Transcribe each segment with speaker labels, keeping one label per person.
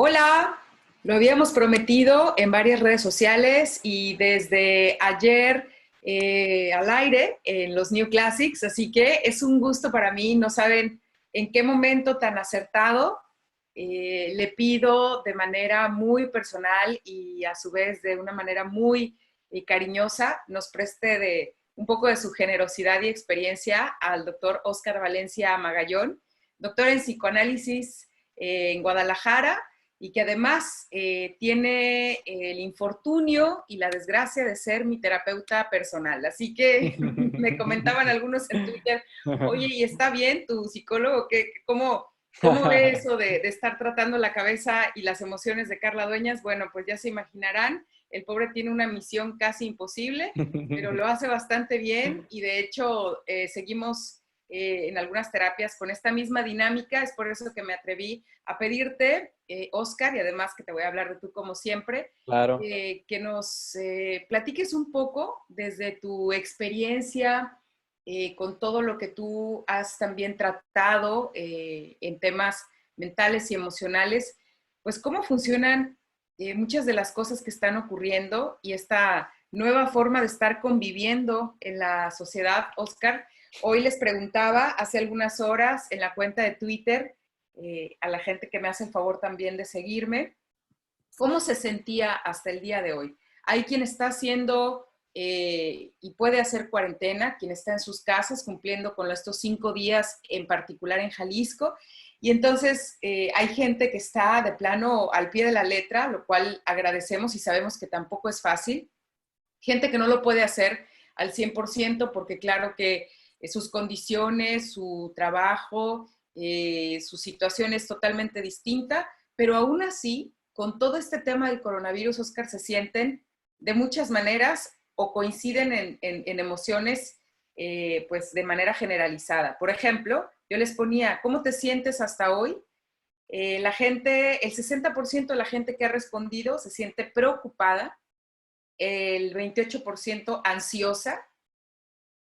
Speaker 1: Hola, lo habíamos prometido en varias redes sociales y desde ayer al aire en los New Classics, así que es un gusto para mí, no saben en qué momento tan acertado. Le pido de manera muy personal y a su vez de una manera muy cariñosa nos preste de un poco de su generosidad y experiencia al doctor Óscar Valencia Magallón, doctor en psicoanálisis en Guadalajara, y que además tiene el infortunio y la desgracia de ser mi terapeuta personal. Así que me comentaban algunos en Twitter, oye, ¿y está bien tu psicólogo? ¿Cómo ve eso de estar tratando la cabeza y las emociones de Carla Dueñas? Bueno, pues ya se imaginarán, el pobre tiene una misión casi imposible, pero lo hace bastante bien y de hecho seguimos en algunas terapias con esta misma dinámica. Es por eso que me atreví a pedirte, Óscar, y además que te voy a hablar de tú como siempre,
Speaker 2: Claro.
Speaker 1: que nos platiques un poco desde tu experiencia con todo lo que tú has también tratado en temas mentales y emocionales, pues cómo funcionan muchas de las cosas que están ocurriendo y esta nueva forma de estar conviviendo en la sociedad, Óscar. Hoy les preguntaba hace algunas horas en la cuenta de Twitter a la gente que me hace el favor también de seguirme, ¿cómo se sentía hasta el día de hoy? Hay quien está haciendo y puede hacer cuarentena, quien está en sus casas cumpliendo con estos 5 días, en particular en Jalisco, y entonces hay gente que está de plano al pie de la letra, lo cual agradecemos y sabemos que tampoco es fácil. Gente que no lo puede hacer al 100% porque claro que sus condiciones, su trabajo, su situación es totalmente distinta, pero aún así, con todo este tema del coronavirus, Oscar, se sienten de muchas maneras o coinciden en emociones pues de manera generalizada. Por ejemplo, yo les ponía, ¿cómo te sientes hasta hoy? La gente, el 60% de la gente que ha respondido se siente preocupada, el 28% ansiosa,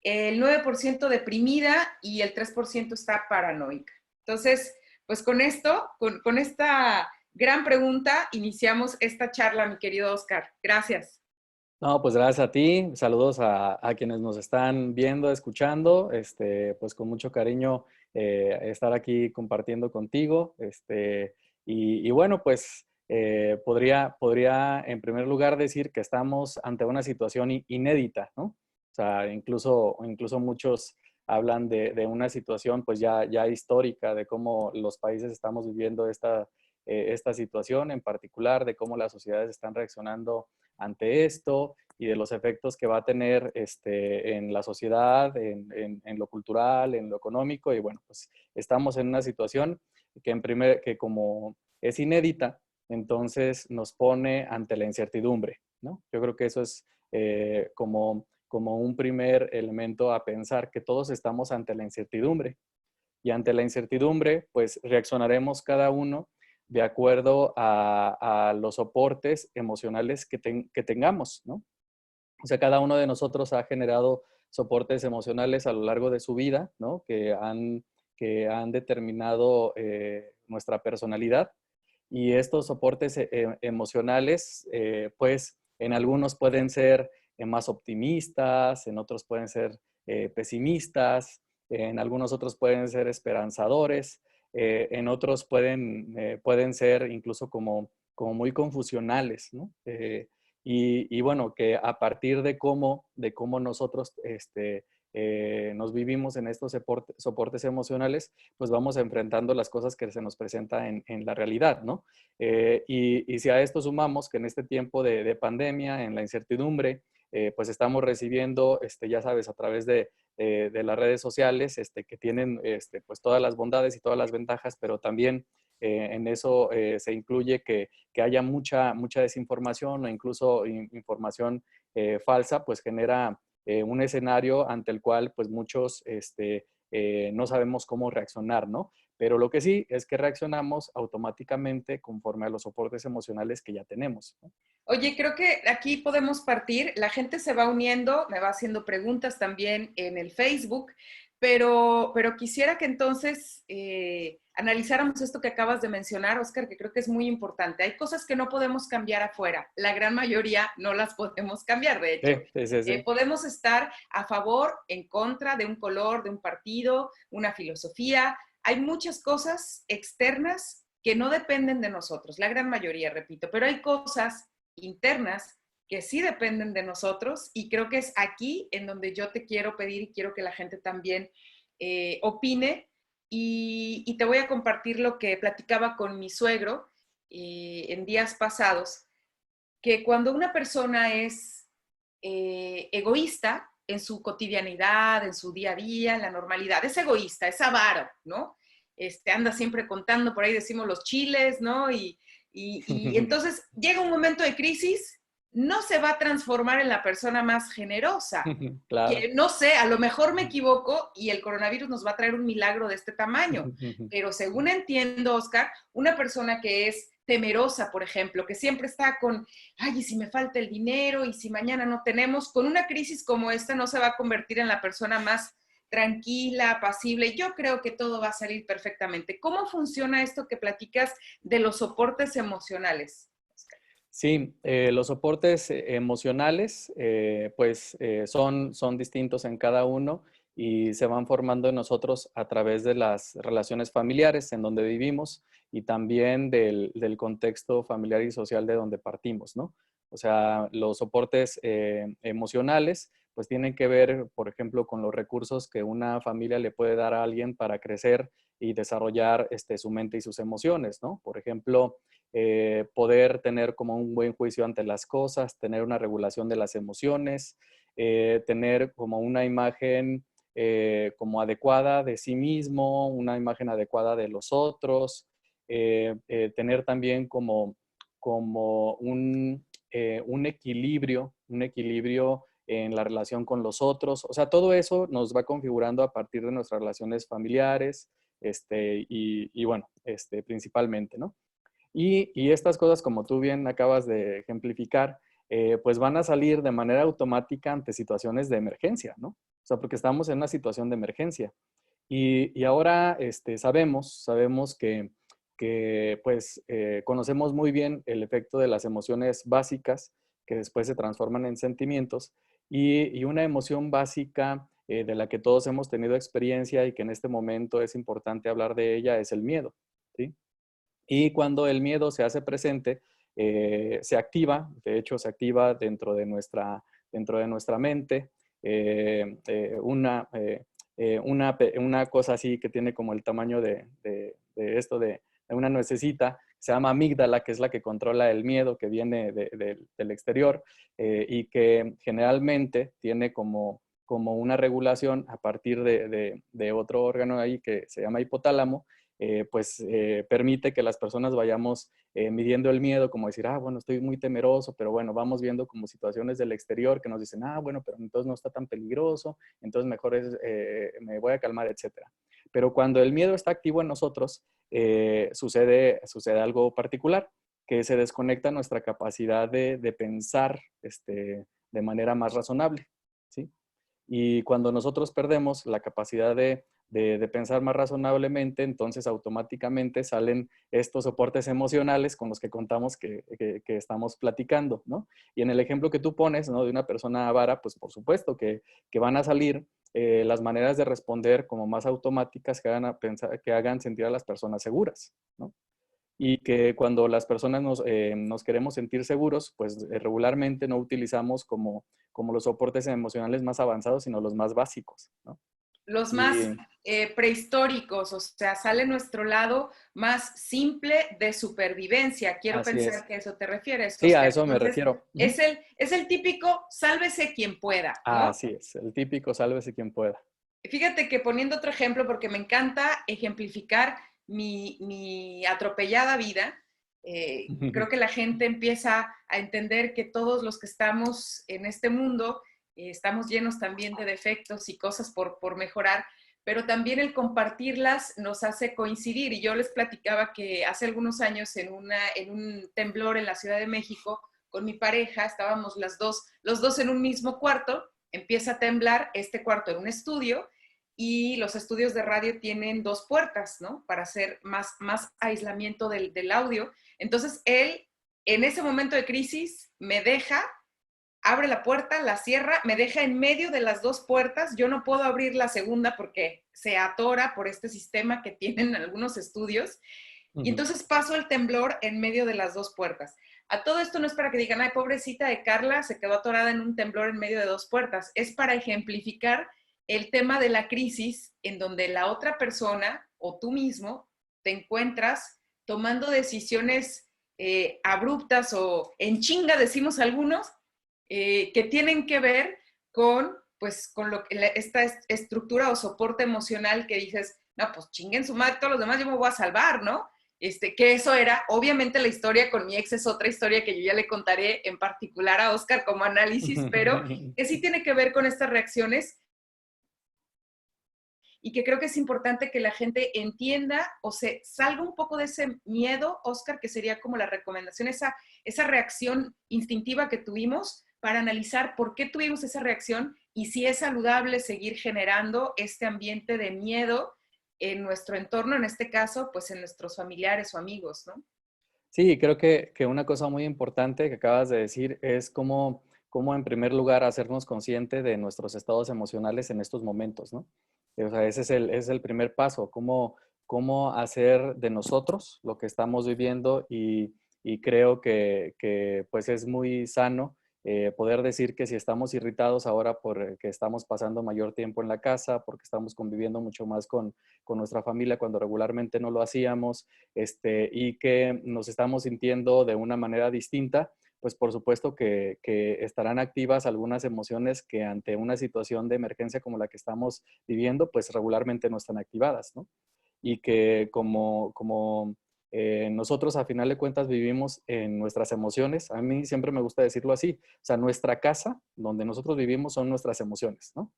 Speaker 1: el 9% deprimida y el 3% está paranoica. Entonces, pues con esto, con esta gran pregunta, iniciamos esta charla, mi querido Oscar. Gracias.
Speaker 2: No, pues gracias a ti. Saludos a quienes nos están viendo, escuchando. Pues con mucho cariño estar aquí compartiendo contigo. Y bueno, pues podría en primer lugar decir que estamos ante una situación inédita, ¿no? O sea, incluso muchos hablan de una situación pues ya histórica, de cómo los países estamos viviendo esta situación en particular, de cómo las sociedades están reaccionando ante esto y de los efectos que va a tener en la sociedad, en lo cultural, en lo económico. Y bueno, pues estamos en una situación que como es inédita, entonces nos pone ante la incertidumbre, ¿no? Yo creo que eso es como un primer elemento a pensar, que todos estamos ante la incertidumbre. Y ante la incertidumbre, pues reaccionaremos cada uno de acuerdo a los soportes emocionales que tengamos, ¿no? O sea, cada uno de nosotros ha generado soportes emocionales a lo largo de su vida, ¿no? Que han determinado nuestra personalidad. Y estos soportes emocionales, pues en algunos pueden ser más optimistas, en otros pueden ser pesimistas, en algunos otros pueden ser esperanzadores, en otros pueden ser incluso como muy confusionales, ¿no? Y bueno, que a partir de cómo nosotros nos vivimos en estos soportes emocionales, pues vamos enfrentando las cosas que se nos presentan en la realidad, ¿no? Y si a esto sumamos que en este tiempo de pandemia, en la incertidumbre, pues estamos recibiendo, ya sabes, a través de las redes sociales, que tienen pues todas las bondades y todas las ventajas, pero también en eso se incluye que haya mucha desinformación o incluso información falsa, pues genera un escenario ante el cual pues muchos no sabemos cómo reaccionar, ¿no? Pero lo que sí es que reaccionamos automáticamente conforme a los soportes emocionales que ya tenemos, ¿no?
Speaker 1: Oye, creo que aquí podemos partir, la gente se va uniendo, me va haciendo preguntas también en el Facebook, pero quisiera que entonces analizáramos esto que acabas de mencionar, Oscar, que creo que es muy importante. Hay cosas que no podemos cambiar afuera. La gran mayoría no las podemos cambiar, de hecho.
Speaker 2: Sí, sí, sí.
Speaker 1: Podemos estar a favor, en contra de un color, de un partido, una filosofía. Hay muchas cosas externas que no dependen de nosotros, la gran mayoría, repito, pero hay cosas internas que sí dependen de nosotros y creo que es aquí en donde yo te quiero pedir y quiero que la gente también opine y te voy a compartir lo que platicaba con mi suegro en días pasados, que cuando una persona es egoísta en su cotidianidad, en su día a día, en la normalidad, es egoísta, es avaro, ¿no? Anda siempre contando, por ahí decimos los chiles, ¿no? Y entonces llega un momento de crisis, no se va a transformar en la persona más generosa.
Speaker 2: Claro.
Speaker 1: Que no sé, a lo mejor me equivoco y el coronavirus nos va a traer un milagro de este tamaño, pero según entiendo, Oscar, una persona que es temerosa, por ejemplo, que siempre está con, ay, y si me falta el dinero, y si mañana no tenemos, con una crisis como esta no se va a convertir en la persona más tranquila, apacible. Yo creo que todo va a salir perfectamente. ¿Cómo funciona esto que platicas de los soportes emocionales?
Speaker 2: Sí, los soportes emocionales pues son distintos en cada uno y se van formando en nosotros a través de las relaciones familiares en donde vivimos y también del contexto familiar y social de donde partimos, ¿no? O sea, los soportes emocionales pues tienen que ver, por ejemplo, con los recursos que una familia le puede dar a alguien para crecer y desarrollar su mente y sus emociones, ¿no? Por ejemplo, poder tener como un buen juicio ante las cosas, tener una regulación de las emociones, tener como una imagen como adecuada de sí mismo, una imagen adecuada de los otros, tener también como un equilibrio en la relación con los otros. O sea, todo eso nos va configurando a partir de nuestras relaciones familiares, y bueno, principalmente, ¿no? Y estas cosas, como tú bien acabas de ejemplificar, pues van a salir de manera automática ante situaciones de emergencia, ¿no? O sea, porque estamos en una situación de emergencia. Y ahora sabemos que pues conocemos muy bien el efecto de las emociones básicas que después se transforman en sentimientos y una emoción básica de la que todos hemos tenido experiencia y que en este momento es importante hablar de ella es el miedo, ¿sí? Y cuando el miedo se hace presente, se activa, de hecho se activa dentro de nuestra mente, una cosa así que tiene como el tamaño de una nuececita, se llama amígdala, que es la que controla el miedo que viene del exterior y que generalmente tiene como una regulación a partir de otro órgano ahí que se llama hipotálamo, pues permite que las personas vayamos midiendo el miedo, como decir, ah, bueno, estoy muy temeroso, pero bueno, vamos viendo como situaciones del exterior que nos dicen, ah, bueno, pero entonces no está tan peligroso, entonces mejor me voy a calmar, etcétera. Pero cuando el miedo está activo en nosotros, sucede algo particular, que se desconecta nuestra capacidad de pensar de manera más razonable, ¿sí? Y cuando nosotros perdemos la capacidad de pensar más razonablemente, entonces automáticamente salen estos soportes emocionales con los que contamos que estamos platicando, ¿no? Y en el ejemplo que tú pones, ¿no? De una persona avara, pues por supuesto que van a salir las maneras de responder como más automáticas que hagan sentir a las personas seguras, ¿no? Y que cuando las personas nos queremos sentir seguros, pues regularmente no utilizamos como los soportes emocionales más avanzados, sino los más básicos, ¿no?
Speaker 1: Los más
Speaker 2: Y
Speaker 1: prehistóricos, o sea, sale nuestro lado más simple de supervivencia. Quiero
Speaker 2: así
Speaker 1: pensar
Speaker 2: es.
Speaker 1: que a eso te refieres,
Speaker 2: Sí, a
Speaker 1: Oscar.
Speaker 2: eso me
Speaker 1: Entonces,
Speaker 2: refiero. Ujú.
Speaker 1: es el típico sálvese quien pueda, ¿no?
Speaker 2: Así es, el típico sálvese quien pueda.
Speaker 1: Fíjate que poniendo otro ejemplo, porque me encanta ejemplificar mi atropellada vida, creo que la gente empieza a entender que todos los que estamos en este mundo estamos llenos también de defectos y cosas por mejorar, pero también el compartirlas nos hace coincidir. Y yo les platicaba que hace algunos años en un temblor en la Ciudad de México, con mi pareja, estábamos los dos en un mismo cuarto, empieza a temblar, este cuarto era un estudio, y los estudios de radio tienen 2 puertas, ¿no? Para hacer más aislamiento del audio. Entonces, él, en ese momento de crisis, me deja, abre la puerta, la cierra, me deja en medio de las 2 puertas. Yo no puedo abrir la segunda porque se atora por este sistema que tienen algunos estudios. Y
Speaker 2: Ujú.
Speaker 1: entonces paso el temblor en medio de las 2 puertas. A todo esto no es para que digan, ay, pobrecita de Carla, se quedó atorada en un temblor en medio de 2 puertas. Es para ejemplificar el tema de la crisis en donde la otra persona o tú mismo te encuentras tomando decisiones abruptas o en chinga, decimos algunos, que tienen que ver con, pues, con esta estructura o soporte emocional que dices, no, pues chinguen su madre todos los demás, yo me voy a salvar, ¿no? Que eso era, obviamente la historia con mi ex es otra historia que yo ya le contaré en particular a Oscar como análisis, pero que sí tiene que ver con estas reacciones y que creo que es importante que la gente entienda o se salga un poco de ese miedo, Oscar, que sería como la recomendación, esa reacción instintiva que tuvimos para analizar por qué tuvimos esa reacción y si es saludable seguir generando este ambiente de miedo en nuestro entorno, en este caso, pues en nuestros familiares o amigos, ¿no?
Speaker 2: Sí, creo que una cosa muy importante que acabas de decir es cómo en primer lugar hacernos consciente de nuestros estados emocionales en estos momentos, ¿no? O sea, ese es el primer paso, cómo hacer de nosotros lo que estamos viviendo y creo que pues es muy sano poder decir que si estamos irritados ahora porque estamos pasando mayor tiempo en la casa, porque estamos conviviendo mucho más con nuestra familia cuando regularmente no lo hacíamos, y que nos estamos sintiendo de una manera distinta, pues por supuesto que estarán activas algunas emociones que ante una situación de emergencia como la que estamos viviendo, pues regularmente no están activadas, ¿no? Y que como nosotros a final de cuentas vivimos en nuestras emociones, a mí siempre me gusta decirlo así, o sea, nuestra casa donde nosotros vivimos son nuestras emociones, ¿no?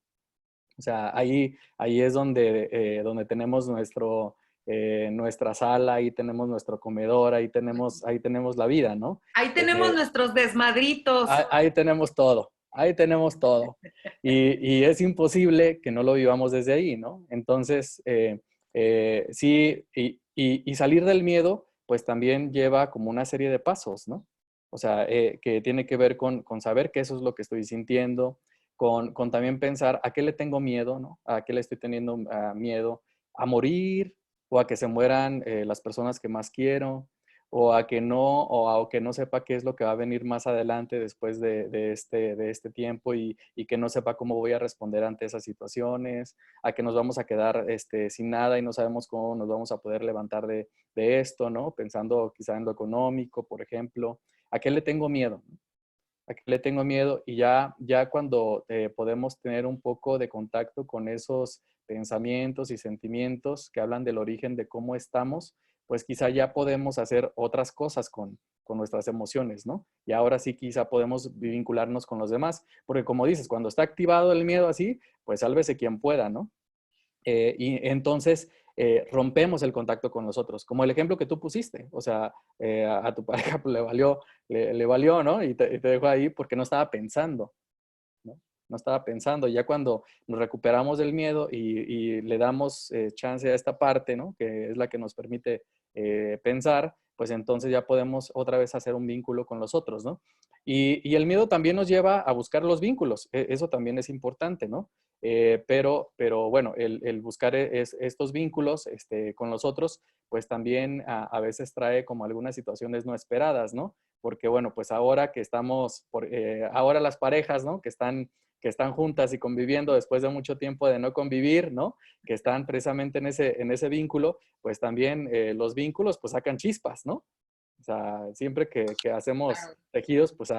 Speaker 2: O sea, ahí es donde tenemos nuestra sala, ahí tenemos nuestro comedor, ahí tenemos la vida, ¿no?
Speaker 1: Ahí tenemos
Speaker 2: Eh,
Speaker 1: nuestros desmadritos.
Speaker 2: ahí tenemos todo, ahí tenemos todo. Y es imposible que no lo vivamos desde ahí, ¿no? Entonces, sí, y salir del miedo, pues también lleva como una serie de pasos, ¿no? O sea, que tiene que ver con saber que eso es lo que estoy sintiendo, con también pensar a qué le tengo miedo, ¿no? A qué le estoy teniendo miedo, a morir o a que se mueran las personas que más quiero, o a que no sepa qué es lo que va a venir más adelante después de este tiempo y que no sepa cómo voy a responder ante esas situaciones, a que nos vamos a quedar sin nada y no sabemos cómo nos vamos a poder levantar de esto, ¿no? Pensando quizá en lo económico, por ejemplo. ¿A qué le tengo miedo? ¿A qué le tengo miedo? Y ya cuando podemos tener un poco de contacto con esos pensamientos y sentimientos que hablan del origen de cómo estamos, pues quizá ya podemos hacer otras cosas con nuestras emociones, ¿no? Y ahora sí quizá podemos vincularnos con los demás, porque como dices, cuando está activado el miedo así, pues sálvese quien pueda, ¿no? Y entonces rompemos el contacto con los otros, como el ejemplo que tú pusiste, o sea, a tu pareja pues, le valió, ¿no? Y te dejó ahí porque no estaba pensando, ¿no? No estaba pensando. Ya cuando nos recuperamos del miedo y le damos chance a esta parte, ¿no? Que es la que nos permite pensar, pues entonces ya podemos otra vez hacer un vínculo con los otros, ¿no? Y el miedo también nos lleva a buscar los vínculos. Eso también es importante, ¿no? Pero bueno, el buscar estos vínculos con los otros, pues también a veces trae como algunas situaciones no esperadas, ¿no? Porque bueno, pues ahora que estamos, ahora las parejas, ¿no? Que están juntas y conviviendo después de mucho tiempo de no convivir, ¿no? Que están precisamente en ese vínculo, pues también los vínculos pues sacan chispas, ¿no? O sea, siempre que hacemos
Speaker 1: Claro.
Speaker 2: tejidos, pues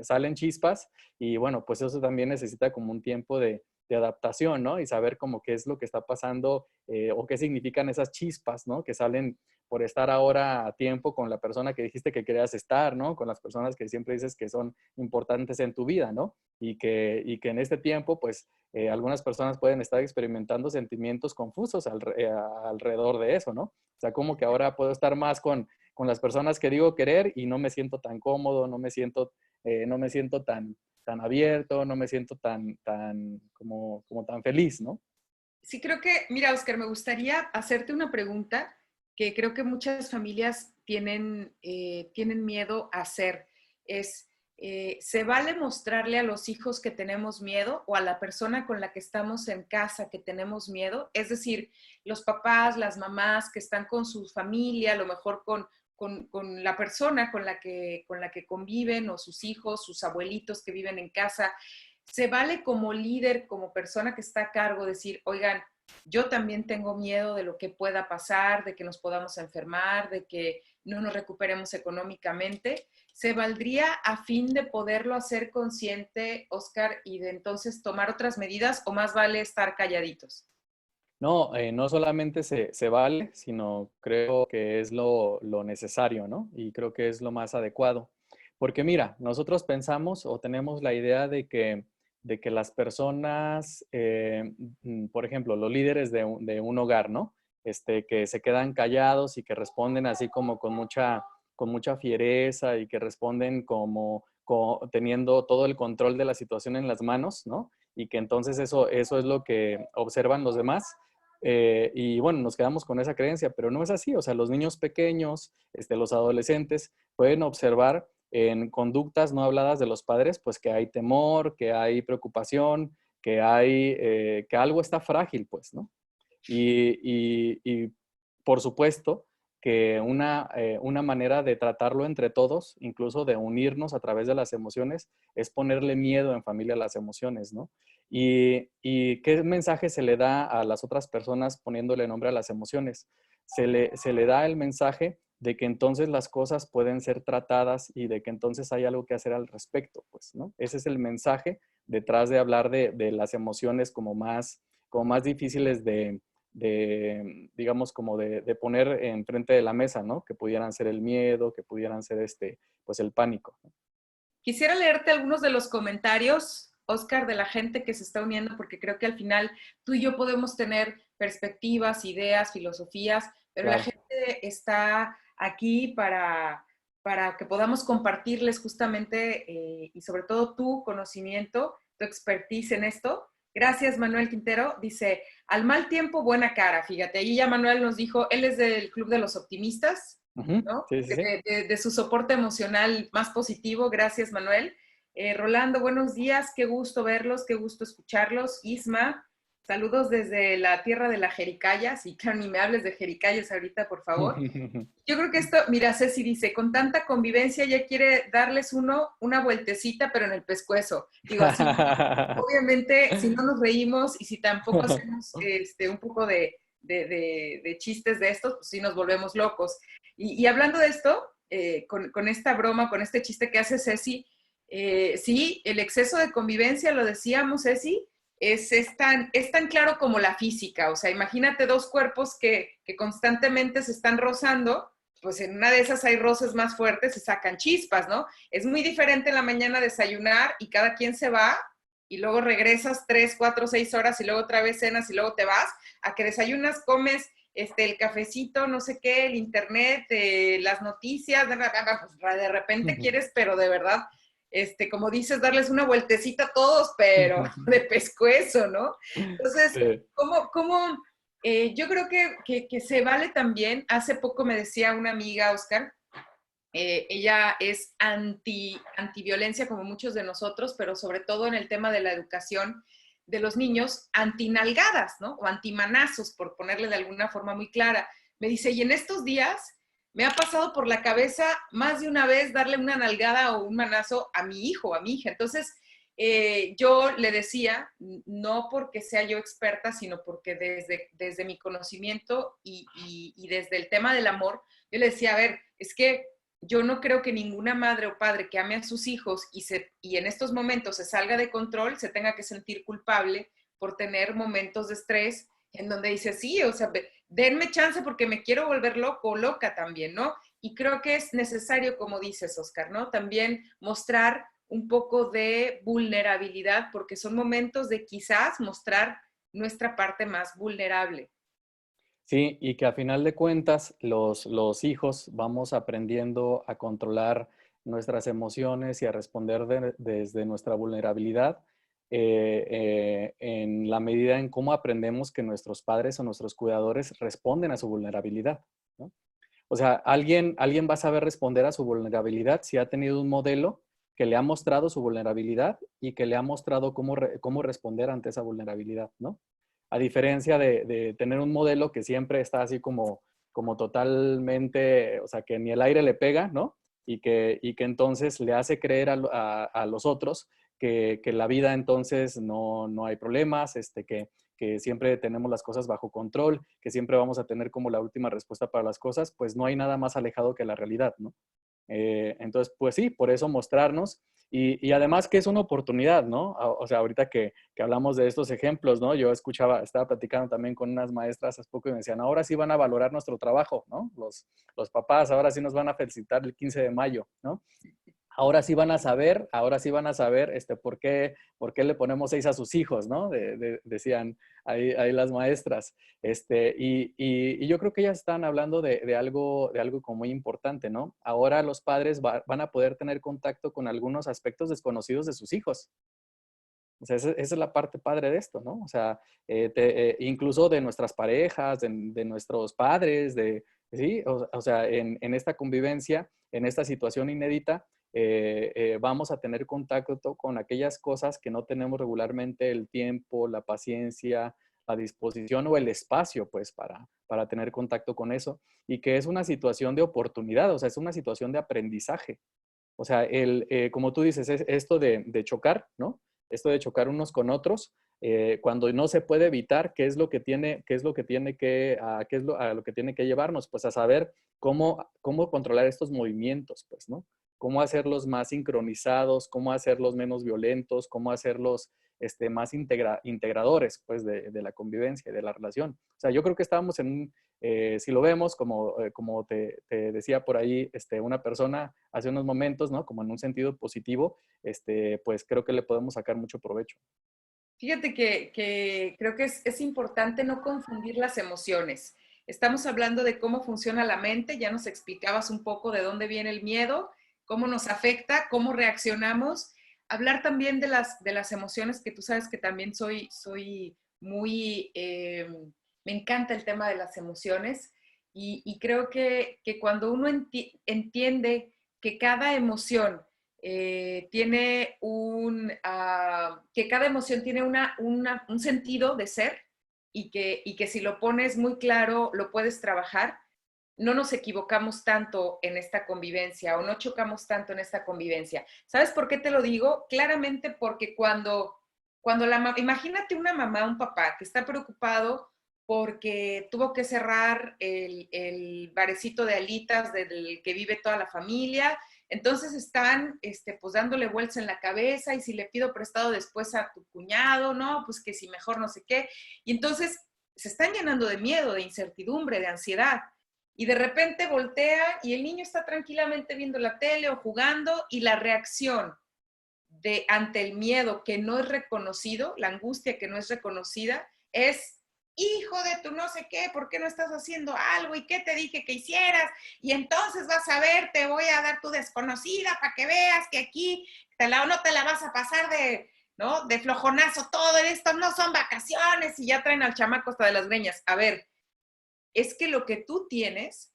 Speaker 2: salen chispas y bueno, pues eso también necesita como un tiempo de adaptación, ¿no? Y saber como qué es lo que está pasando o qué significan esas chispas, ¿no? Que salen por estar ahora a tiempo con la persona que dijiste que querías estar, ¿no? Con las personas que siempre dices que son importantes en tu vida, ¿no? Y que en este tiempo, pues, algunas personas pueden estar experimentando sentimientos confusos alrededor de eso, ¿no? O sea, como que ahora puedo estar más con las personas que digo querer y no me siento tan cómodo, no me siento tan abierto, no me siento tan como tan feliz, ¿no?
Speaker 1: Sí, creo que, mira, Oscar, me gustaría hacerte una pregunta que creo que muchas familias tienen miedo a hacer. Es, ¿se vale mostrarle a los hijos que tenemos miedo o a la persona con la que estamos en casa que tenemos miedo? Es decir, los papás, las mamás que están con su familia, a lo mejor con la persona con la que conviven o sus hijos, sus abuelitos que viven en casa. Se vale como líder, como persona que está a cargo, decir, oigan, yo también tengo miedo de lo que pueda pasar, de que nos podamos enfermar, de que no nos recuperemos económicamente. ¿Se valdría a fin de poderlo hacer consciente, Oscar, y de entonces tomar otras medidas o más vale estar calladitos?
Speaker 2: No, no solamente se vale, sino creo que es lo necesario, ¿no? Y creo que es lo más adecuado. Porque mira, nosotros pensamos o tenemos la idea de que las personas, por ejemplo, los líderes de un hogar, ¿no? Que se quedan callados y que responden así como con mucha fiereza y que responden como teniendo todo el control de la situación en las manos, ¿no? Y que entonces eso es lo que observan los demás. Y bueno, nos quedamos con esa creencia, pero no es así. O sea, los niños pequeños, los adolescentes, pueden observar en conductas no habladas de los padres, pues que hay temor, que hay preocupación, que algo está frágil, pues, ¿no? Y por supuesto que una manera de tratarlo entre todos, incluso de unirnos a través de las emociones, es ponerle miedo en familia a las emociones, ¿no? ¿Y qué mensaje se le da a las otras personas poniéndole nombre a las emociones? Se le da el mensaje de que entonces las cosas pueden ser tratadas y de que entonces hay algo que hacer al respecto, pues, ¿no? Ese es el mensaje detrás de hablar de las emociones como más difíciles digamos, como de poner enfrente de la mesa, ¿no? Que pudieran ser el miedo, que pudieran ser pues el pánico, ¿no?
Speaker 1: Quisiera leerte algunos de los comentarios, Oscar, de la gente que se está uniendo, porque creo que al final tú y yo podemos tener perspectivas, ideas, filosofías, pero la
Speaker 2: Claro.
Speaker 1: gente está aquí para que podamos compartirles justamente y sobre todo tu conocimiento, tu expertise en esto. Gracias, Manuel Quintero. Dice, al mal tiempo, buena cara. Fíjate, ahí ya Manuel nos dijo, él es del Club de los Optimistas,
Speaker 2: Ujú.
Speaker 1: ¿no?
Speaker 2: Sí, sí, sí.
Speaker 1: De su soporte emocional más positivo. Gracias, Manuel. Rolando, buenos días, qué gusto verlos, qué gusto escucharlos. Isma, saludos desde la tierra de la Jericaya. Sí, claro, ni me hables de Jericayas ahorita, por favor. Yo creo que esto, mira, Ceci dice, con tanta convivencia ya quiere darles una vueltecita, pero en el pescuezo. Digo, así, obviamente, si no nos reímos y si tampoco hacemos un poco de chistes de estos, pues sí nos volvemos locos. Y hablando de esto, con esta broma, con este chiste que hace Ceci, sí, el exceso de convivencia, lo decíamos, Ceci, es tan claro como la física. O sea, imagínate dos cuerpos que constantemente se están rozando, pues en una de esas hay roces más fuertes y sacan chispas, ¿no? Es muy diferente en la mañana desayunar y cada quien se va y luego regresas 3, 4, 6 horas y luego otra vez cenas y luego te vas, a que desayunas, comes el cafecito, no sé qué, el internet, las noticias, pues de repente quieres, pero de verdad, como dices, darles una vueltecita a todos, pero de pescuezo, ¿no? Entonces,
Speaker 2: Sí.
Speaker 1: yo creo que se vale también, hace poco me decía una amiga, Oscar, ella es antiviolencia como muchos de nosotros, pero sobre todo en el tema de la educación de los niños, antinalgadas, ¿no? O antimanazos, por ponerle de alguna forma muy clara. Me dice, y en estos días me ha pasado por la cabeza más de una vez darle una nalgada o un manazo a mi hijo, a mi hija. Entonces, yo le decía, no porque sea yo experta, sino porque desde mi conocimiento y desde el tema del amor, yo le decía, a ver, es que yo no creo que ninguna madre o padre que ame a sus hijos y en estos momentos se salga de control se tenga que sentir culpable por tener momentos de estrés en donde dice, sí, o sea, denme chance porque me quiero volver loco o loca también, ¿no? Y creo que es necesario, como dices, Oscar, ¿no? También mostrar un poco de vulnerabilidad porque son momentos de quizás mostrar nuestra parte más vulnerable.
Speaker 2: Sí, y que a final de cuentas los hijos vamos aprendiendo a controlar nuestras emociones y a responder desde nuestra vulnerabilidad en la medida en cómo aprendemos que nuestros padres o nuestros cuidadores responden a su vulnerabilidad, ¿no? O sea, alguien va a saber responder a su vulnerabilidad si ha tenido un modelo que le ha mostrado su vulnerabilidad y que le ha mostrado cómo responder ante esa vulnerabilidad, ¿no? A diferencia de tener un modelo que siempre está así como totalmente, o sea, que ni el aire le pega, ¿no? Y que entonces le hace creer a los otros que la vida entonces no hay problemas, que siempre tenemos las cosas bajo control, que siempre vamos a tener como la última respuesta para las cosas, pues no hay nada más alejado que la realidad, ¿no? Entonces, pues sí, por eso mostrarnos y además que es una oportunidad, ¿no? O sea, ahorita que hablamos de estos ejemplos, ¿no? Yo estaba platicando también con unas maestras hace poco y me decían, ahora sí van a valorar nuestro trabajo, ¿no? Los papás, ahora sí nos van a felicitar el 15 de mayo, ¿no? Ahora sí van a saber por qué le ponemos 6 a sus hijos, ¿no? Decían ahí las maestras. Y yo creo que ellas están hablando de algo como muy importante, ¿no? Ahora los padres van a poder tener contacto con algunos aspectos desconocidos de sus hijos. O sea, esa es la parte padre de esto, ¿no? O sea, incluso de nuestras parejas, de nuestros padres, ¿sí? O sea, en esta convivencia, en esta situación inédita, vamos a tener contacto con aquellas cosas que no tenemos regularmente el tiempo, la paciencia, la disposición o el espacio, pues, para tener contacto con eso. Y que es una situación de oportunidad, o sea, es una situación de aprendizaje. O sea, como tú dices, es esto de chocar, ¿no? Esto de chocar unos con otros, cuando no se puede evitar, a lo que tiene que llevarnos? Pues a saber cómo controlar estos movimientos, pues, ¿no? Cómo hacerlos más sincronizados, cómo hacerlos menos violentos, cómo hacerlos más integradores, pues, de la convivencia, de la relación. O sea, yo creo que estábamos si lo vemos, como te decía por ahí una persona hace unos momentos, ¿no? Como en un sentido positivo, pues creo que le podemos sacar mucho provecho.
Speaker 1: Fíjate que creo que es importante no confundir las emociones. Estamos hablando de cómo funciona la mente, ya nos explicabas un poco de dónde viene el miedo, cómo nos afecta, cómo reaccionamos. Hablar también de las emociones, que tú sabes que también soy muy, me encanta el tema de las emociones y creo que cuando uno entiende que cada emoción tiene que cada emoción tiene un sentido de ser y que si lo pones muy claro lo puedes trabajar, no nos equivocamos tanto en esta convivencia o no chocamos tanto en esta convivencia. ¿Sabes por qué te lo digo? Claramente porque imagínate una mamá, un papá que está preocupado porque tuvo que cerrar el barecito de alitas del que vive toda la familia. Entonces están pues dándole vueltas en la cabeza y si le pido prestado después a tu cuñado, no, pues que si mejor no sé qué. Y entonces se están llenando de miedo, de incertidumbre, de ansiedad. Y de repente voltea y el niño está tranquilamente viendo la tele o jugando y la reacción ante el miedo que no es reconocido, la angustia que no es reconocida, es hijo de tu no sé qué, ¿por qué no estás haciendo algo? ¿Y qué te dije que hicieras? Y entonces vas a ver, te voy a dar tu desconocida para que veas que aquí no te la vas a pasar ¿no? De flojonazo todo esto, no son vacaciones y ya traen al chamaco hasta de las greñas. A ver, es que lo que tú tienes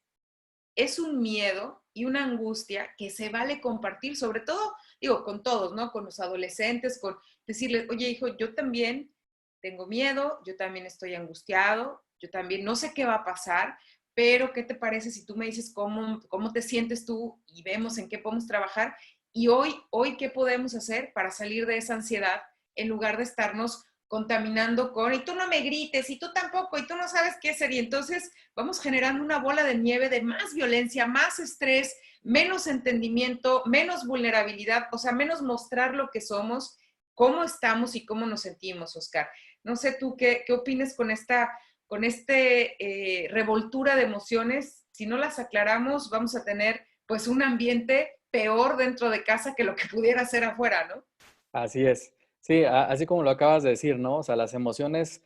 Speaker 1: es un miedo y una angustia que se vale compartir, sobre todo, digo, con todos, ¿no? Con los adolescentes, con decirles, oye, hijo, yo también tengo miedo, yo también estoy angustiado, yo también no sé qué va a pasar, pero ¿qué te parece si tú me dices cómo te sientes tú y vemos en qué podemos trabajar? Y hoy, ¿qué podemos hacer para salir de esa ansiedad en lugar de estarnos contaminando y tú no me grites, y tú tampoco, y tú no sabes qué hacer? Y entonces vamos generando una bola de nieve de más violencia, más estrés, menos entendimiento, menos vulnerabilidad, o sea, menos mostrar lo que somos, cómo estamos y cómo nos sentimos, Oscar. No sé tú qué opines con revoltura de emociones. Si no las aclaramos, vamos a tener pues un ambiente peor dentro de casa que lo que pudiera ser afuera, ¿no?
Speaker 2: Así es. Sí, así como lo acabas de decir, ¿no? O sea, las emociones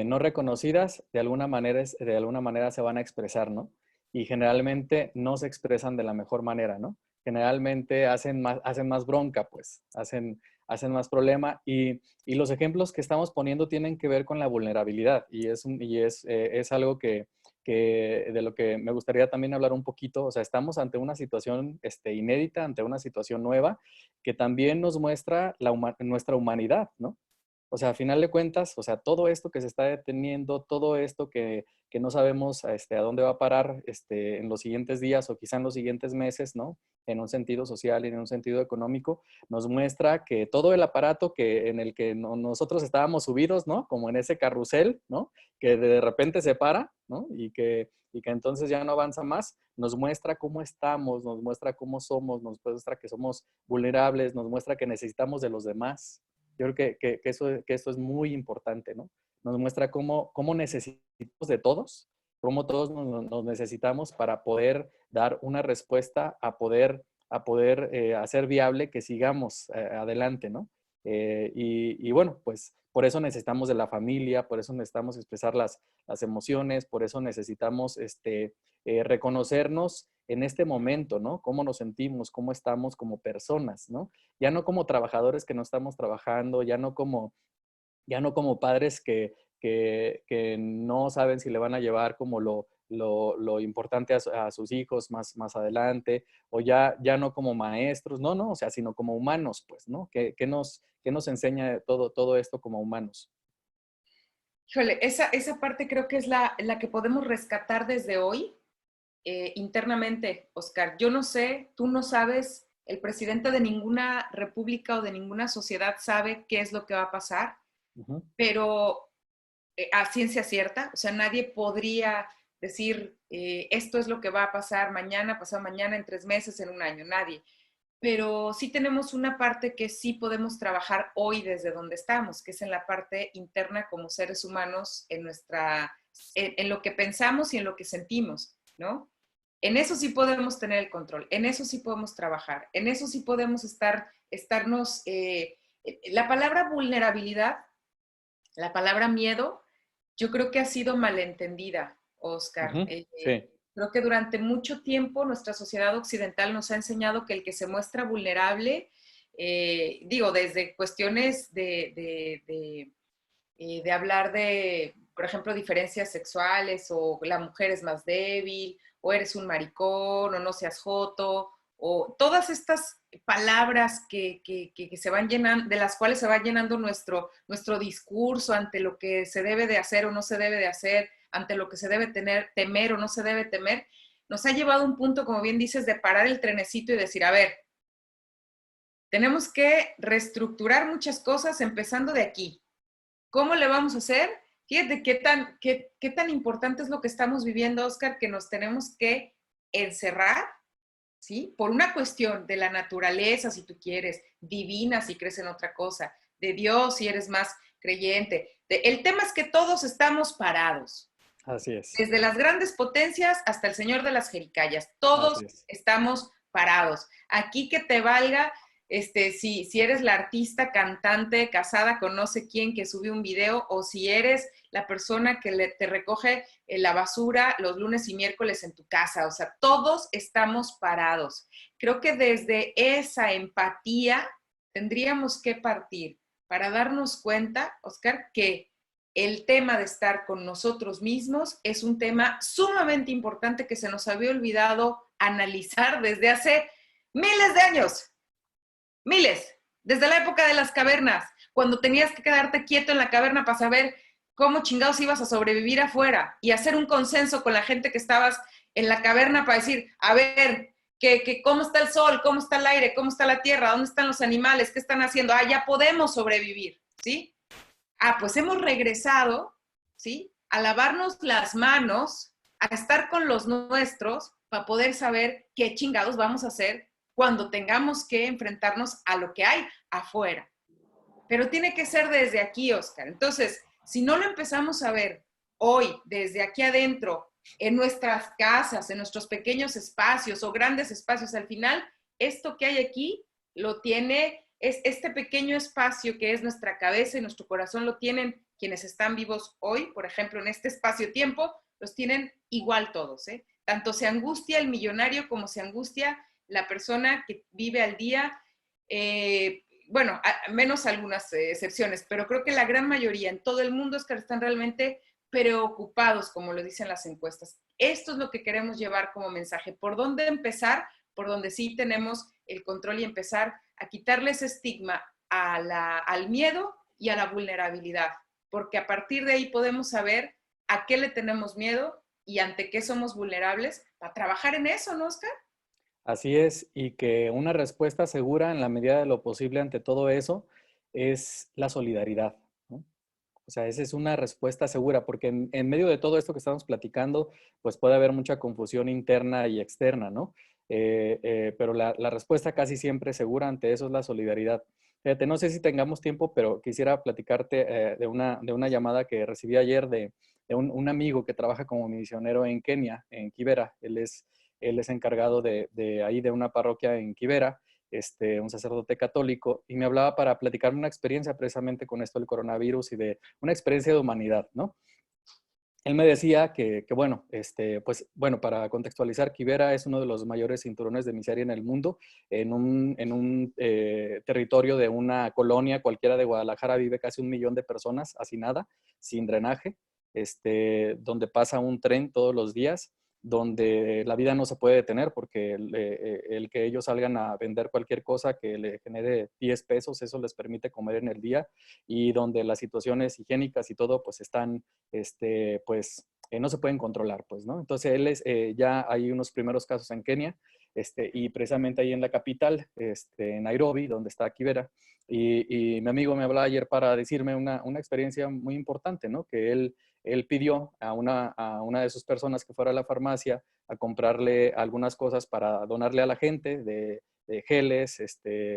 Speaker 2: no reconocidas de alguna manera se van a expresar, ¿no? Y generalmente no se expresan de la mejor manera, ¿no? Generalmente hacen más bronca, pues, hacen más problema. Y los ejemplos que estamos poniendo tienen que ver con la vulnerabilidad y es algo que de lo que me gustaría también hablar un poquito. O sea, estamos ante una situación inédita, ante una situación nueva que también nos muestra nuestra humanidad, ¿no? O sea, a final de cuentas, o sea, todo esto que se está deteniendo, todo esto que no sabemos a dónde va a parar en los siguientes días o quizá en los siguientes meses, ¿no? En un sentido social y en un sentido económico, nos muestra que todo el aparato en el que nosotros estábamos subidos, ¿no? Como en ese carrusel, ¿no? Que de repente se para, ¿no? Y que entonces ya no avanza más, nos muestra cómo estamos, nos muestra cómo somos, nos muestra que somos vulnerables, nos muestra que necesitamos de los demás. Yo creo que eso es muy importante, ¿no? Nos muestra cómo necesitamos de todos, cómo todos nos necesitamos para poder dar una respuesta, a poder hacer viable que sigamos adelante, ¿no? Y bueno, pues por eso necesitamos de la familia, por eso necesitamos expresar las emociones, por eso necesitamos reconocernos en este momento, ¿no? Cómo nos sentimos, cómo estamos como personas, ¿no? Ya no como trabajadores que no estamos trabajando, ya no como padres que no saben si le van a llevar como lo importante a sus hijos más adelante, o ya no como maestros, no, o sea, sino como humanos, pues, ¿no? ¿Qué nos enseña todo esto como humanos?
Speaker 1: Híjole, esa parte creo que es la que podemos rescatar desde hoy internamente, Oscar. Yo no sé, tú no sabes, el presidente de ninguna república o de ninguna sociedad sabe qué es lo que va a pasar,
Speaker 2: Ujú.
Speaker 1: pero a ciencia cierta, o sea, nadie podría decir esto es lo que va a pasar mañana, pasado mañana, en 3 meses, en un año, nadie. Pero sí tenemos una parte que sí podemos trabajar hoy desde donde estamos, que es en la parte interna como seres humanos, en lo que pensamos y en lo que sentimos, ¿no? En eso sí podemos tener el control, en eso sí podemos trabajar, en eso sí podemos estarnos, la palabra vulnerabilidad, la palabra miedo, yo creo que ha sido malentendida, Oscar.
Speaker 2: Ujú. Sí,
Speaker 1: Creo que durante mucho tiempo nuestra sociedad occidental nos ha enseñado que el que se muestra vulnerable, digo, desde cuestiones de hablar de, por ejemplo, diferencias sexuales o la mujer es más débil o eres un maricón o no seas joto o todas estas palabras que se van llenando, de las cuales se va llenando nuestro discurso ante lo que se debe de hacer o no se debe de hacer, ante lo que se debe temer o no se debe temer, nos ha llevado a un punto, como bien dices, de parar el trenecito y decir, a ver, tenemos que reestructurar muchas cosas empezando de aquí. ¿Cómo le vamos a hacer? Fíjate qué tan importante es lo que estamos viviendo, Oscar, que nos tenemos que encerrar, ¿sí? Por una cuestión de la naturaleza, si tú quieres, divina, si crees en otra cosa, de Dios, si eres más creyente. El tema es que todos estamos parados,
Speaker 2: así es,
Speaker 1: desde las grandes potencias hasta el señor de las jericayas,
Speaker 2: así
Speaker 1: todos
Speaker 2: es.
Speaker 1: estamos parados. Aquí que te valga, si eres la artista, cantante, casada con no sé quién que sube un video, o si eres la persona que te recoge la basura los lunes y miércoles en tu casa. O sea, todos estamos parados. Creo que desde esa empatía tendríamos que partir para darnos cuenta, Oscar, que el tema de estar con nosotros mismos es un tema sumamente importante que se nos había olvidado analizar desde hace miles de años, miles, desde la época de las cavernas, cuando tenías que quedarte quieto en la caverna para saber cómo chingados ibas a sobrevivir afuera y hacer un consenso con la gente que estabas en la caverna para decir, a ver, cómo está el sol, cómo está el aire, cómo está la tierra, dónde están los animales, qué están haciendo, ya podemos sobrevivir, ¿sí? Pues hemos regresado, ¿sí? A lavarnos las manos, a estar con los nuestros para poder saber qué chingados vamos a hacer cuando tengamos que enfrentarnos a lo que hay afuera. Pero tiene que ser desde aquí, Oscar. Entonces, si no lo empezamos a ver hoy, desde aquí adentro, en nuestras casas, en nuestros pequeños espacios o grandes espacios, al final, esto que hay aquí lo tiene, es este pequeño espacio que es nuestra cabeza y nuestro corazón lo tienen quienes están vivos hoy, por ejemplo, en este espacio-tiempo, los tienen igual todos, ¿eh? Tanto se angustia el millonario como se angustia la persona que vive al día, bueno, menos algunas excepciones, pero creo que la gran mayoría en todo el mundo, Oscar, están realmente preocupados, como lo dicen las encuestas. Esto es lo que queremos llevar como mensaje. ¿Por dónde empezar? Por donde sí tenemos el control y empezar a quitarle ese estigma al miedo y a la vulnerabilidad, porque a partir de ahí podemos saber a qué le tenemos miedo y ante qué somos vulnerables para trabajar en eso, ¿no, Oscar?
Speaker 2: Así es, y que una respuesta segura en la medida de lo posible ante todo eso es la solidaridad, ¿no? O sea, esa es una respuesta segura, porque en medio de todo esto que estamos platicando, pues puede haber mucha confusión interna y externa, ¿no? Pero la respuesta casi siempre segura ante eso es la solidaridad. Fíjate, no sé si tengamos tiempo, pero quisiera platicarte de una llamada que recibí ayer de un amigo que trabaja como misionero en Kenia, en Kibera. Él es encargado de ahí de una parroquia en Kibera, un sacerdote católico, y me hablaba para platicarme una experiencia precisamente con esto del coronavirus y de una experiencia de humanidad, ¿no? Él me decía que bueno, pues bueno, para contextualizar, Kibera es uno de los mayores cinturones de miseria en el mundo. En un territorio de una colonia cualquiera de Guadalajara vive casi 1 millón de personas hacinadas, sin drenaje, donde pasa un tren todos los días, donde la vida no se puede detener porque el que ellos salgan a vender cualquier cosa que le genere 10 pesos, eso les permite comer en el día, y donde las situaciones higiénicas y todo pues están pues no se pueden controlar, pues, ¿no? Entonces, ya hay unos primeros casos en Kenia, y precisamente ahí en la capital, Nairobi, donde está Kibera, y mi amigo me hablaba ayer para decirme una experiencia muy importante, ¿no? Que él pidió a una de sus personas que fuera a la farmacia a comprarle algunas cosas para donarle a la gente de geles,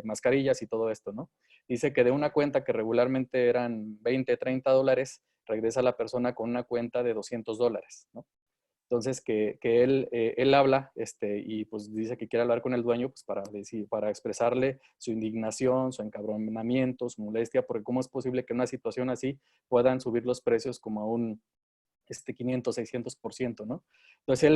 Speaker 2: mascarillas y todo esto, ¿no? Dice que de una cuenta que regularmente eran 20, $30, regresa la persona con una cuenta de $200, ¿no? Entonces, que él habla y pues dice que quiere hablar con el dueño pues para expresarle su indignación, su encabronamiento, su molestia, porque cómo es posible que en una situación así puedan subir los precios como a un 500, 600%, ¿no? Entonces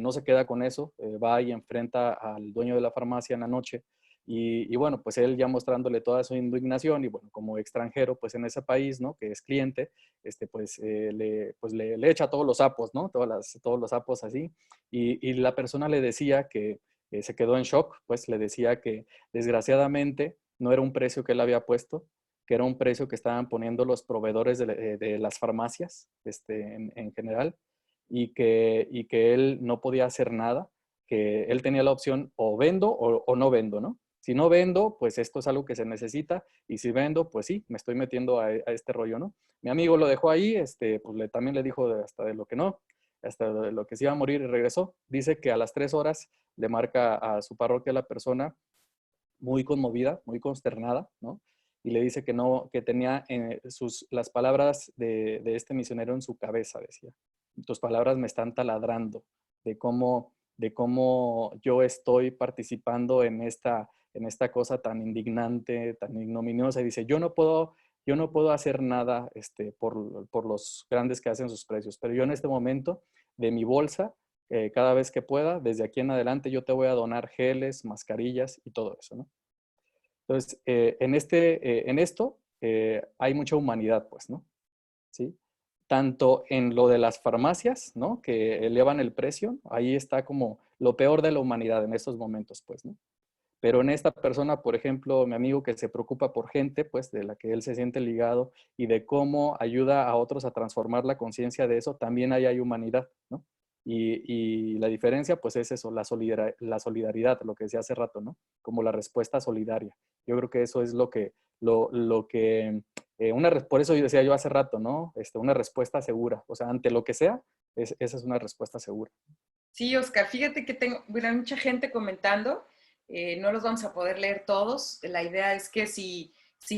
Speaker 2: no se queda con eso, va y enfrenta al dueño de la farmacia en la noche y bueno, pues él ya mostrándole toda su indignación y bueno, como extranjero, pues en ese país, ¿no? Que es cliente, le echa todos los sapos, ¿no? Todos los sapos así y la persona le decía que se quedó en shock, pues le decía que desgraciadamente no era un precio que él había puesto, que era un precio que estaban poniendo los proveedores de las farmacias en general y que él no podía hacer nada, que él tenía la opción o vendo o no vendo, ¿no? Si no vendo, pues esto es algo que se necesita y si vendo, pues sí, me estoy metiendo a este rollo, ¿no? Mi amigo lo dejó ahí, pues también le dijo hasta de lo que no, hasta de lo que se iba a morir y regresó. Dice que a las 3 horas le marca a su parroquia la persona muy conmovida, muy consternada, ¿no? Y le dice que no, que tenía las palabras de este misionero en su cabeza, decía. Tus palabras me están taladrando de cómo yo estoy participando en esta cosa tan indignante, tan ignominiosa. Y dice, yo no puedo hacer nada por los grandes que hacen sus precios, pero yo en este momento, de mi bolsa, cada vez que pueda, desde aquí en adelante yo te voy a donar geles, mascarillas y todo eso, ¿no? Entonces, en esto hay mucha humanidad, pues, ¿no? ¿Sí? Tanto en lo de las farmacias, ¿no? Que elevan el precio, ahí está como lo peor de la humanidad en estos momentos, pues, ¿no? Pero en esta persona, por ejemplo, mi amigo que se preocupa por gente, pues, de la que él se siente ligado y de cómo ayuda a otros a transformar la conciencia de eso, también ahí hay humanidad, ¿no? Y la diferencia, pues, es eso, la solidaridad, lo que decía hace rato, ¿no? Como la respuesta solidaria. Yo creo que eso es por eso yo decía yo hace rato, ¿no? Una respuesta segura. O sea, ante lo que sea, esa es una respuesta segura.
Speaker 1: Sí, Oscar, fíjate que tengo, bueno, hay mucha gente comentando, no los vamos a poder leer todos. La idea es que si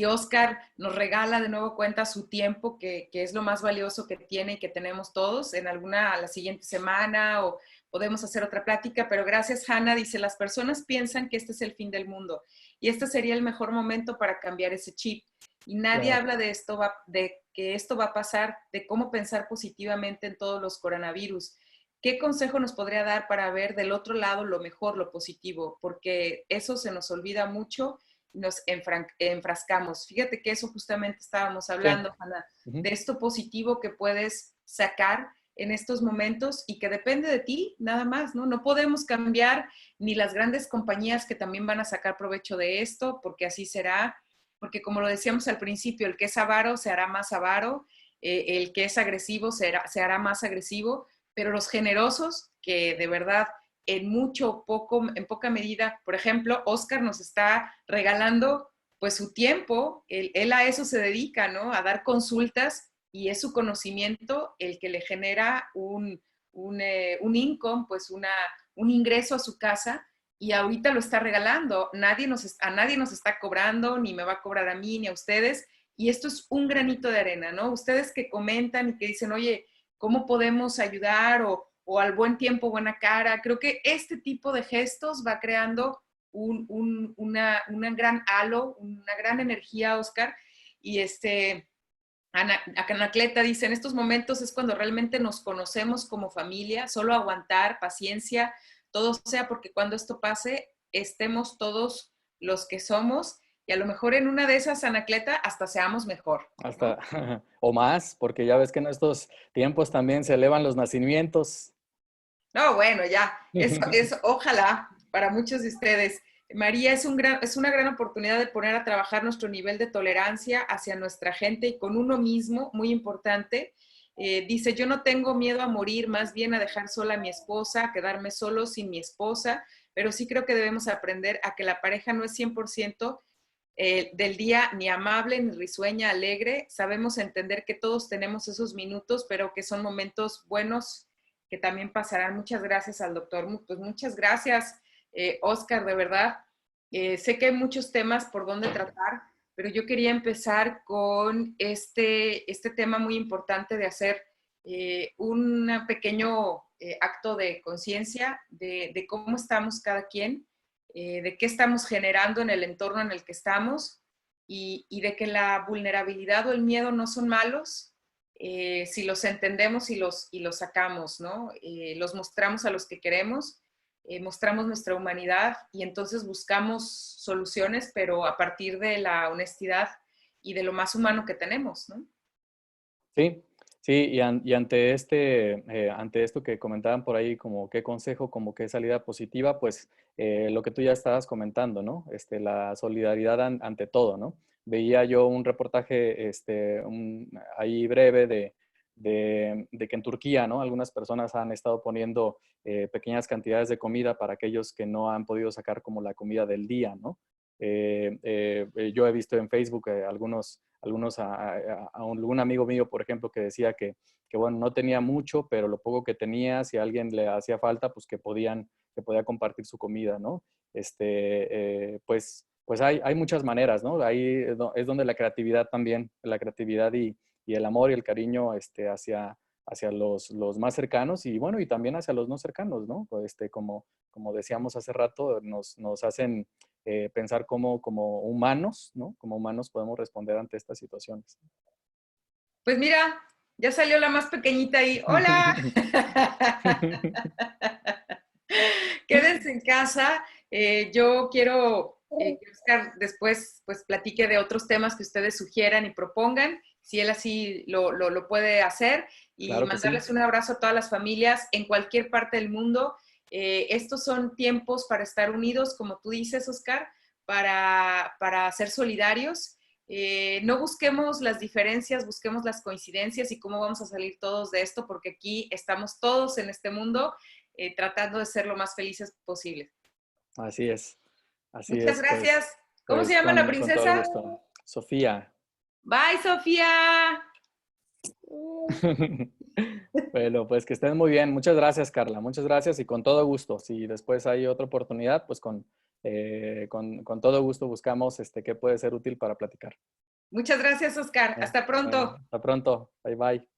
Speaker 1: Oscar nos regala de nuevo cuenta su tiempo, que es lo más valioso que tiene y que tenemos todos, en alguna, la siguiente semana o podemos hacer otra plática, pero gracias, Hanna, dice, las personas piensan que este es el fin del mundo y este sería el mejor momento para cambiar ese chip. Y nadie
Speaker 2: Claro.
Speaker 1: habla de esto, de que esto va a pasar, de cómo pensar positivamente en todos los coronavirus. ¿Qué consejo nos podría dar para ver del otro lado lo mejor, lo positivo? Porque eso se nos olvida mucho nos enfrascamos. Fíjate que eso justamente estábamos
Speaker 2: Sí.
Speaker 1: hablando, Ana, de esto positivo que puedes sacar en estos momentos y que depende de ti, nada más, ¿no? No podemos cambiar ni las grandes compañías que también van a sacar provecho de esto, porque así será, porque como lo decíamos al principio, el que es avaro se hará más avaro, el que es agresivo se hará más agresivo, pero los generosos, que de verdad en mucho, poco, en poca medida, por ejemplo, Oscar nos está regalando pues su tiempo, él a eso se dedica, ¿no? A dar consultas y es su conocimiento el que le genera un income, pues un ingreso a su casa y ahorita lo está regalando. A nadie nos está cobrando, ni me va a cobrar a mí, ni a ustedes. Y esto es un granito de arena, ¿no? Ustedes que comentan y que dicen, oye, ¿cómo podemos ayudar? O al buen tiempo, buena cara. Creo que este tipo de gestos va creando una gran halo, una gran energía, Oscar. Y Anacleta dice, en estos momentos es cuando realmente nos conocemos como familia, solo aguantar, paciencia, todo sea porque cuando esto pase, estemos todos los que somos y a lo mejor en una de esas, Anacleta, hasta seamos mejor,
Speaker 2: Hasta,
Speaker 1: ¿no?
Speaker 2: o más, porque ya ves que en estos tiempos también se elevan los nacimientos.
Speaker 1: No, bueno, ya, eso es, ojalá, para muchos de ustedes. María, es una gran oportunidad de poner a trabajar nuestro nivel de tolerancia hacia nuestra gente y con uno mismo, muy importante. Dice, yo no tengo miedo a morir, más bien a dejar sola a mi esposa, a quedarme solo sin mi esposa, pero sí creo que debemos aprender a que la pareja no es 100% del día ni amable, ni risueña, alegre. Sabemos entender que todos tenemos esos minutos, pero que son momentos buenos que también pasarán. Muchas gracias al doctor. Pues muchas gracias, Oscar, de verdad. Sé que hay muchos temas por donde tratar, pero yo quería empezar con este tema muy importante de hacer un pequeño acto de conciencia de cómo estamos cada quien, de qué estamos generando en el entorno en el que estamos y de que la vulnerabilidad o el miedo no son malos, si los entendemos y los sacamos, ¿no? Los mostramos a los que queremos, mostramos nuestra humanidad y entonces buscamos soluciones, pero a partir de la honestidad y de lo más humano que tenemos, ¿no?
Speaker 2: Sí, sí, y ante esto que comentaban por ahí, como qué consejo, como qué salida positiva, pues lo que tú ya estabas comentando, ¿no? La solidaridad ante todo, ¿no? Veía yo un reportaje ahí breve de que en Turquía, ¿no? Algunas personas han estado poniendo pequeñas cantidades de comida para aquellos que no han podido sacar como la comida del día, ¿no? Yo he visto en Facebook algún amigo mío, por ejemplo, que decía que, bueno, no tenía mucho, pero lo poco que tenía, si a alguien le hacía falta, pues que podía compartir su comida, ¿no? Pues hay muchas maneras, ¿no? Ahí es donde la creatividad también, la creatividad y el amor y el cariño hacia los más cercanos y bueno, y también hacia los no cercanos, ¿no? Como decíamos hace rato, nos hacen pensar como humanos, ¿no? Como humanos podemos responder ante estas situaciones.
Speaker 1: Pues mira, ya salió la más pequeñita ahí. ¡Hola! Quédense en casa. Yo quiero que Oscar después pues platique de otros temas que ustedes sugieran y propongan, si él así lo puede hacer, y
Speaker 2: Claro que sí.
Speaker 1: mandarles un abrazo a todas las familias en cualquier parte del mundo. Estos son tiempos para estar unidos, como tú dices, Oscar, para ser solidarios. No busquemos las diferencias, busquemos las coincidencias y cómo vamos a salir todos de esto, porque aquí estamos todos en este mundo tratando de ser lo más felices posible.
Speaker 2: Así es, así
Speaker 1: Muchas
Speaker 2: es, pues,
Speaker 1: gracias. ¿Cómo se
Speaker 2: pues
Speaker 1: llama la
Speaker 2: con todo el
Speaker 1: princesa?
Speaker 2: gusto. Sofía.
Speaker 1: Bye, Sofía.
Speaker 2: Bueno, pues que estén muy bien. Muchas gracias, Carla. Muchas gracias y con todo gusto. Si después hay otra oportunidad, pues con todo gusto buscamos qué puede ser útil para platicar.
Speaker 1: Muchas gracias, Oscar. Hasta pronto.
Speaker 2: Hasta pronto. Bye bye.